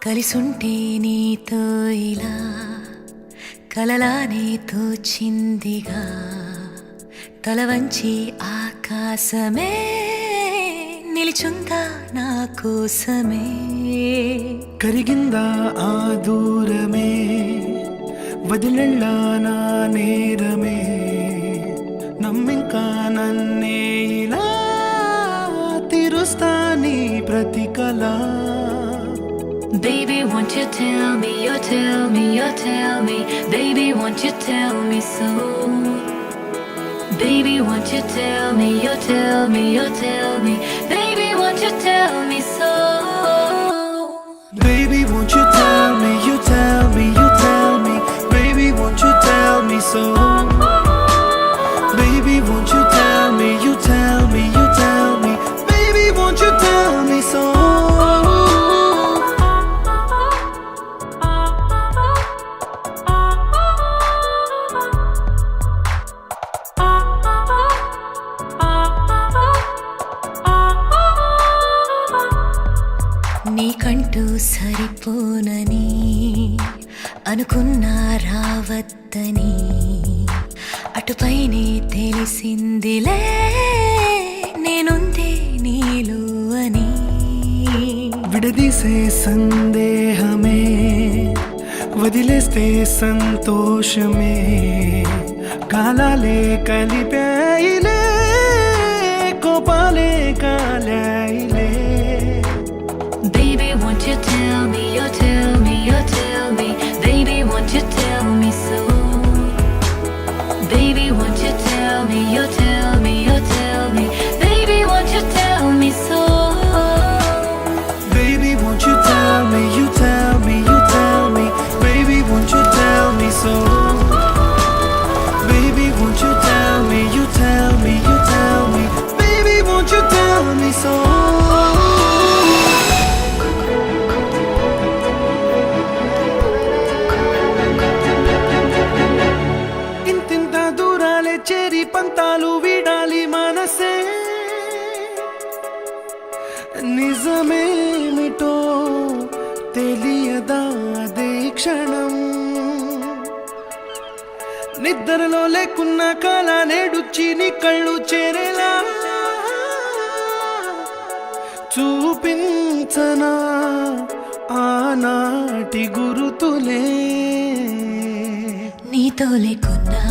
కలిసుంటే నీతో ఇలా కలలానే తోచిందిగా తల వంచి ఆకాశమే నిలిచుందా నా కోసమే కరిగిందా ఆ దూరమే వదిలెళ్ళా నా నేరమే నమ్మింకా నన్నే ఇలా తీరుస్తా నీ ప్రతి కళ Baby, won't you tell me, you tell me, you tell me. Baby, won't you tell me so? Baby, won't you tell me, you tell me, you tell me. Baby, won't you tell me so? Baby, won't you tell me, you tell me, you tell me. Baby, won't you tell me so? Baby, won't you tell me, you tell me, you tell me. Baby, won't you tell me so? నీకంటూ సరిపోనని అనుకున్నా రావద్దని అటుపైనే తెలిసిందిలే నేనుందే నీలో అని విడదీసే సందేహమే వదిలేస్తే సంతోషమే కాలాలే కలిపాయిలే కోపాలే కాలాయిలే Baby, won't you tell me, you tell me, you tell me. Baby, won't you tell me so? Baby, won't you tell me, you tell me, you tell me. Baby, won't you tell me so? Baby, won't you tell me, you tell me, you tell me. Baby, won't you tell me so? Baby, won't you tell me, you tell me, you tell me. Baby, won't you tell me so? ఇంతింత దూరాలే చేరి పంతాలు వీడాలి మనసే నిజమేమిటో తెలియదా అదే క్షణం నిద్రలో లేకున్న కాల నేడుచ్చి నీ కళ్ళు చేరేలా చూపించనా ఆనాటి గురుతులే నీతో లేకున్నా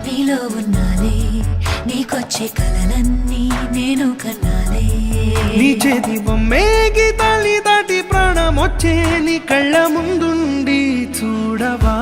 నీలో ఉన్నాలే నీకొచ్చే కలలన్నీ నేను కన్నాలే నీ చేతి బొమ్మే గీతాల్ని దాటి ప్రాణం వచ్చే నీ కళ్ళ ముందుండి చూడవా